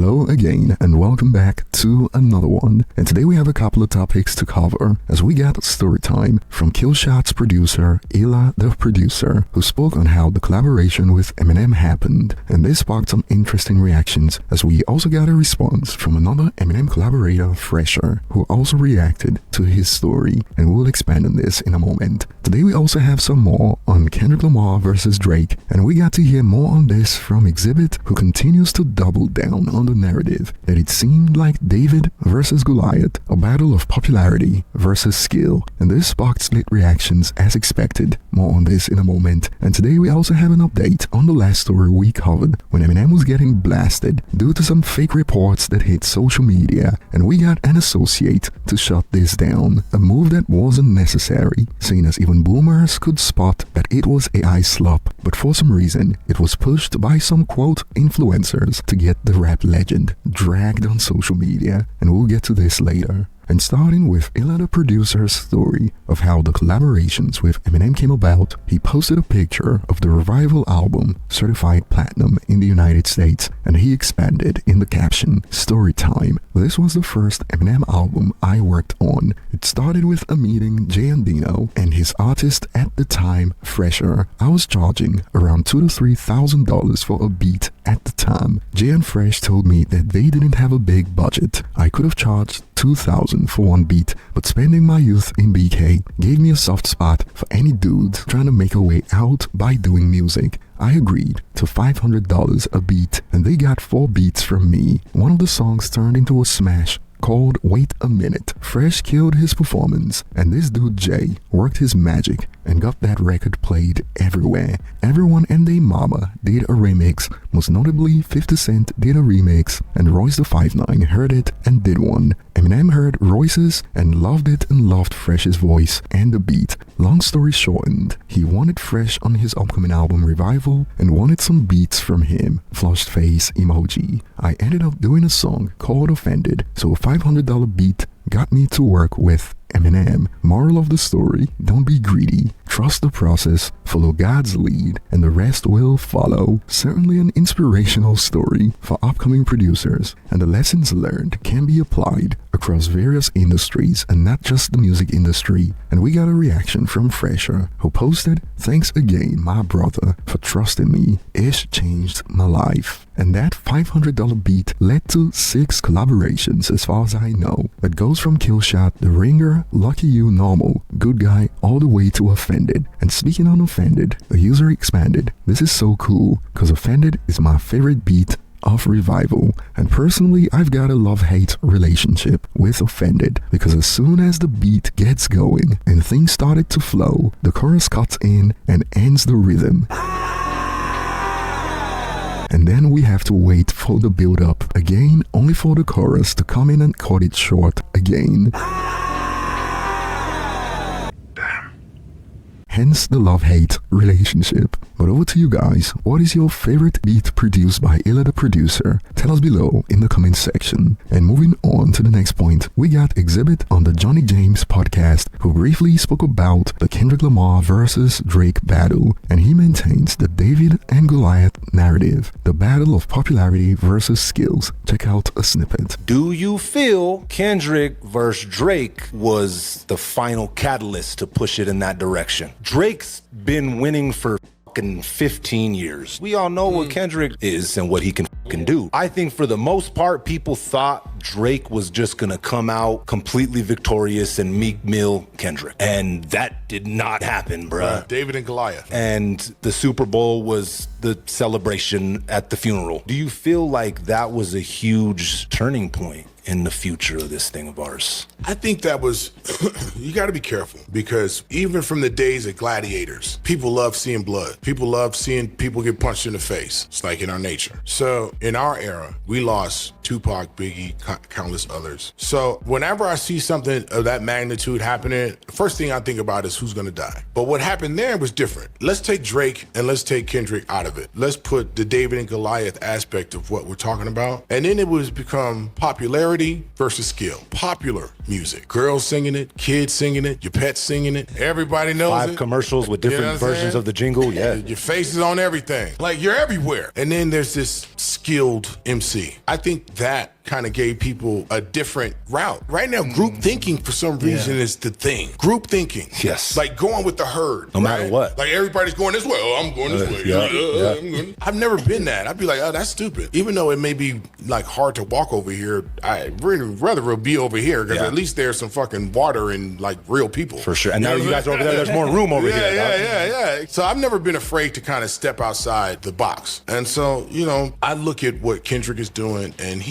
Hello again and welcome back to another one. And today we have a couple of topics to cover as we got story time from Killshot's producer, Illa the producer, who spoke on how the collaboration with Eminem happened. And this sparked some interesting reactions as we also got a response from another Eminem collaborator, Fresher, who also reacted to his story, and we'll expand on this in a moment. Today we also have some more on Kendrick Lamar versus Drake, and we got to hear more on this from Xzibit, who continues to double down on the narrative that it seemed like David versus Goliath, a battle of popularity versus skill, and this sparked split reactions as expected. More on this in a moment. And today we also have an update on the last story we covered when Eminem was getting blasted due to some fake reports that hit social media, and we got an associate to shut this down, a move that wasn't necessary, seeing as even boomers could spot that it was AI slop, but for some reason it was pushed by some quote influencers to get the rap legend dragged on social media, and we'll get to this later. And starting with Illa the producer's story of how the collaborations with Eminem came about, he posted a picture of the Revival album, certified platinum in the United States, and he expanded in the caption, "Story time. This was the first Eminem album I worked on. It started with a meeting Jay and Dino and his artist at the time, Fresher. I was charging around $2,000 to $3,000 for a beat at the time. Jay and Fresh told me that they didn't have a big budget. I could have charged $2,000 for one beat, but spending my youth in BK gave me a soft spot for any dude trying to make a way out by doing music. I agreed to $500 a beat, and they got 4 beats from me. One of the songs turned into a smash called Wait a Minute. Fresh killed his performance, and this dude Jay worked his magic and got that record played everywhere. Everyone and their mama did a remix, most notably 50 Cent did a remix, and Royce the 5'9" heard it and did one. Eminem heard Royce's and loved it and loved Fresh's voice and the beat. Long story shortened, he wanted Fresh on his upcoming album Revival and wanted some beats from him. Flushed face emoji. I ended up doing a song called Offended, so a $500 beat got me to work with Eminem. Moral of the story, don't be greedy, trust the process, follow God's lead, and the rest will follow. Certainly an inspirational story for upcoming producers, and the lessons learned can be applied across various industries and not just the music industry. And we got a reaction from Fresher, who posted, "Thanks again, my brother, for trusting me. Ish changed my life." And that $500 beat led to 6 collaborations as far as I know. That goes from Killshot, The Ringer, Lucky You, Normal, Good Guy, all the way to Offended. And speaking on Offended, a user expanded. This is so cool, cause Offended is my favorite beat of Revival, and personally I've got a love-hate relationship with Offended, because as soon as the beat gets going and things started to flow, the chorus cuts in and ends the rhythm. And then we have to wait for the build-up again, only for the chorus to come in and cut it short again. Hence the love-hate relationship. But over to you guys, what is your favorite beat produced by Illa the producer? Tell us below in the comment section. And moving on to the next point, we got Xzibit on the Johnny James podcast, who briefly spoke about the Kendrick Lamar versus Drake battle, and he maintains the David and Goliath narrative, the battle of popularity versus skills. Check out a snippet. Do you feel Kendrick versus Drake was the final catalyst to push it in that direction? Drake's been winning for fucking 15 years. We all know what Kendrick is and what he can fucking do. I think for the most part, people thought Drake was just gonna come out completely victorious and Meek Mill Kendrick. And that did not happen, bruh. David and Goliath. And the Super Bowl was the celebration at the funeral. Do you feel like that was a huge turning point in the future of this thing of ours? I think that was, you gotta be careful, because even from the days of gladiators, people love seeing blood. People love seeing people get punched in the face. It's like in our nature. So in our era, we lost Tupac, Biggie, countless others. So whenever I see something of that magnitude happening, the first thing I think about is who's gonna die. But what happened there was different. Let's take Drake and let's take Kendrick out of it. Let's put the David and Goliath aspect of what we're talking about. And then it was become popularity Popularity versus skill. Popular music. Girls singing it, kids singing it, your pets singing it. Everybody knows 5 it. commercials with different versions of the jingle. Yeah. Your face is on everything. Like, you're everywhere. And then there's this skilled MC. I think that kind of gave people a different route. Right now, group thinking for some reason is the thing. Group thinking. Yes. Like going with the herd. No matter what. Like everybody's going this way. Oh, I'm going this way. I've never been that. I'd be like, oh, that's stupid. Even though it may be like hard to walk over here, I'd really rather be over here because at least there's some fucking water and like real people. For sure. And now you guys are over there, there's more room over here. Yeah. So I've never been afraid to kind of step outside the box. And so, I look at what Kendrick is doing and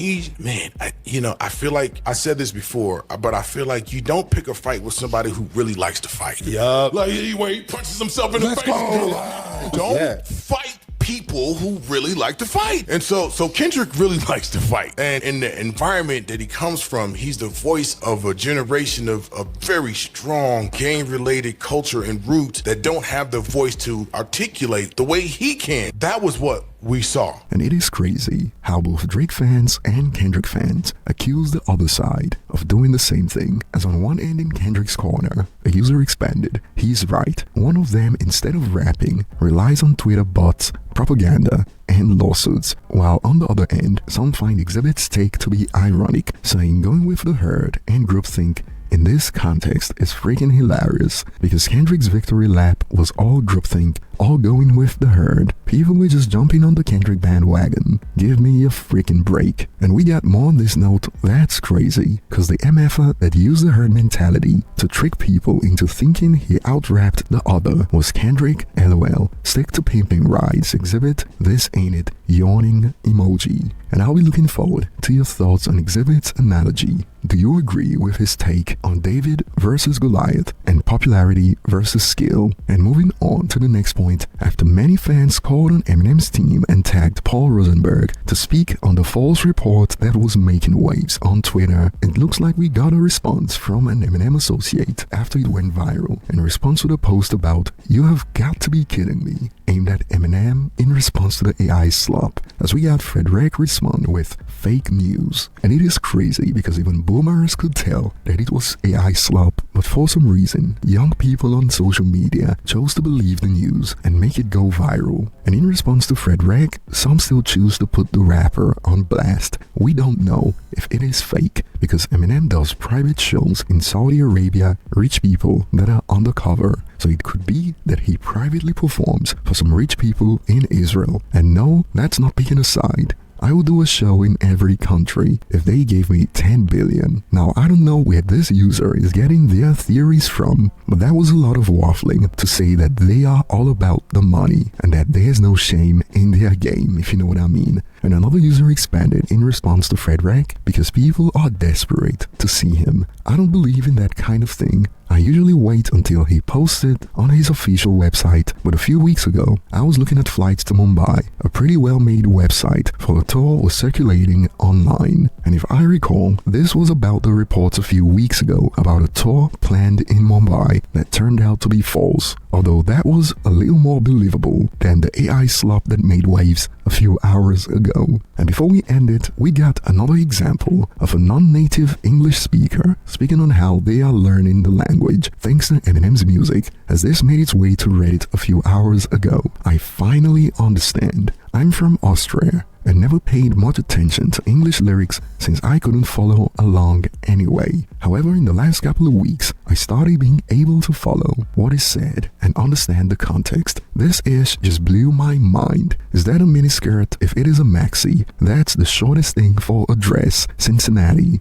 I feel like I said this before, but I feel like you don't pick a fight with somebody who really likes to fight. Yup. Like he punches himself in the face. Don't fight people who really like to fight. And so Kendrick really likes to fight. And in the environment that he comes from, he's the voice of a generation of very strong gang-related culture and roots that don't have the voice to articulate the way he can. That was what we saw. And it is crazy how both Drake fans and Kendrick fans accuse the other side of doing the same thing. As on one end in Kendrick's corner, a user expanded, he's right. One of them, instead of rapping, relies on Twitter bots, propaganda, and lawsuits, while on the other end, some find Xzibit's take to be ironic, saying going with the herd and groupthink in this context is freaking hilarious because Kendrick's victory lap was all groupthink, all going with the herd. People were just jumping on the Kendrick bandwagon. Give me a freaking break. And we got more on this note. That's crazy, cause the MFer that used the herd mentality to trick people into thinking he out-rapped the other was Kendrick. LOL. Stick to pimping rides. Xzibit. This ain't it. Yawning emoji. And I'll be looking forward to your thoughts on Xzibit's analogy. Do you agree with his take on David versus Goliath and popularity versus skill? And moving on to the next point, after many fans called on Eminem's team and tagged Paul Rosenberg to speak on the false report that was making waves on Twitter, it looks like we got a response from an Eminem associate after it went viral in response to the post about "You have got to be kidding me," aimed at Eminem in response to the AI slop, as we got Frederick respond with fake news. And it is crazy because even boomers could tell that it was AI slop, but for some reason, young people on social media chose to believe the news and make it go viral. And in response to Frederick, some still choose to put the rapper on blast. We don't know if it is fake because Eminem does private shows in Saudi Arabia, rich people that are undercover. So it could be that he privately performs for some rich people in Israel. And no, that's not picking a side. I would do a show in every country if they gave me 10 billion. Now, I don't know where this user is getting their theories from, but that was a lot of waffling to say that they are all about the money and that there's no shame in their game, if you know what I mean. And another user expanded in response to Frederick because people are desperate to see him. I don't believe in that kind of thing. I usually wait until he posted on his official website, but a few weeks ago, I was looking at flights to Mumbai. A pretty well-made website for a tour was circulating online. And if I recall, this was about the reports a few weeks ago about a tour planned in Mumbai that turned out to be false. Although that was a little more believable than the AI slop that made waves a few hours ago. And before we end it, we got another example of a non-native English speaker speaking on how they are learning the language thanks to Eminem's music, as this made its way to Reddit a few hours ago. I finally understand. I'm from Austria and never paid much attention to English lyrics since I couldn't follow along anyway. However, in the last couple of weeks, I started being able to follow what is said and understand the context. This ish just blew my mind. Is that a miniskirt? If it is a maxi, that's the shortest thing for a dress. Cincinnati.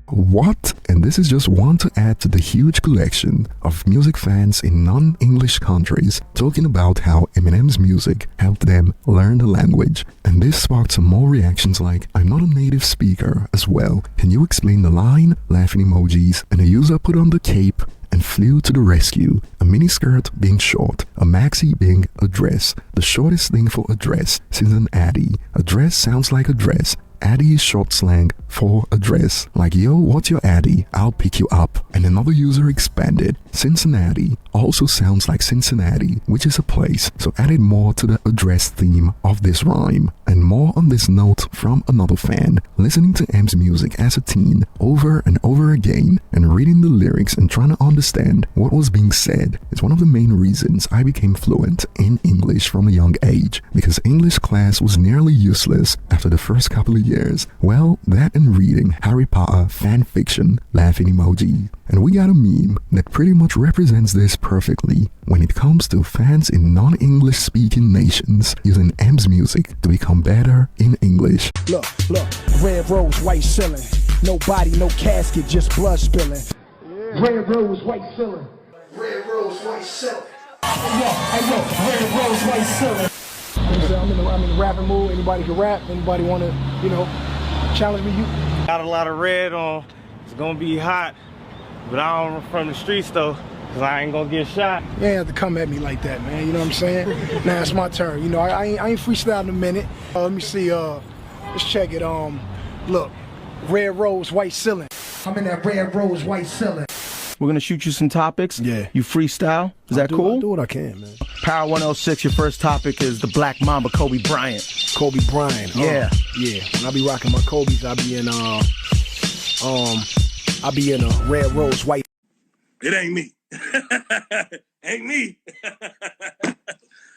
What? And this is just one to add to the huge collection of music fans in non-English countries talking about how Eminem's music helped them learn the language. And this sparked some more reactions like, "I'm not a native speaker as well. Can you explain the line?" Laughing emojis. And a user put on the cape and flew to the rescue. A miniskirt being short, a maxi being a dress. The shortest thing for a dress, Cincinnati. A dress sounds like a dress. Addy is short slang for address, like yo, what's your Addy? I'll pick you up. And another user expanded. Cincinnati also sounds like Cincinnati, which is a place, so added more to the address theme of this rhyme. And more on this note from another fan, listening to M's music as a teen over and over again and reading the lyrics and trying to understand what was being said is one of the main reasons I became fluent in English from a young age, because English class was nearly useless after the first couple of years. Well, that and reading Harry Potter fan fiction, laughing emoji. And we got a meme that pretty much represents this perfectly when it comes to fans in non-English speaking nations using M's music to become better in English. Look, red rose, white ceiling. No body, no casket, just blood spilling. Red rose, white ceiling. Red rose, white ceiling. Hey, red rose, white ceiling. I'm in the rapping mood. Anybody can rap. Anybody want to, challenge me? You got a lot of red on. It's gonna be hot, but I don't from the streets though, cause I ain't gonna get shot. You ain't have to come at me like that, man. You know what I'm saying? Now it's my turn. I ain't freestyling a minute. Let me see. Let's check it. Look, red rose, white ceiling. I'm in that red rose, white ceiling. We're gonna shoot you some topics. Yeah. You freestyle. Is that cool? I'll do what I can, man. Power 106. Your first topic is the Black Mamba, Kobe Bryant. Kobe Bryant. Yeah. Yeah. When I be rocking my Kobe's, I be in a red rose, white. It ain't me. Ain't me.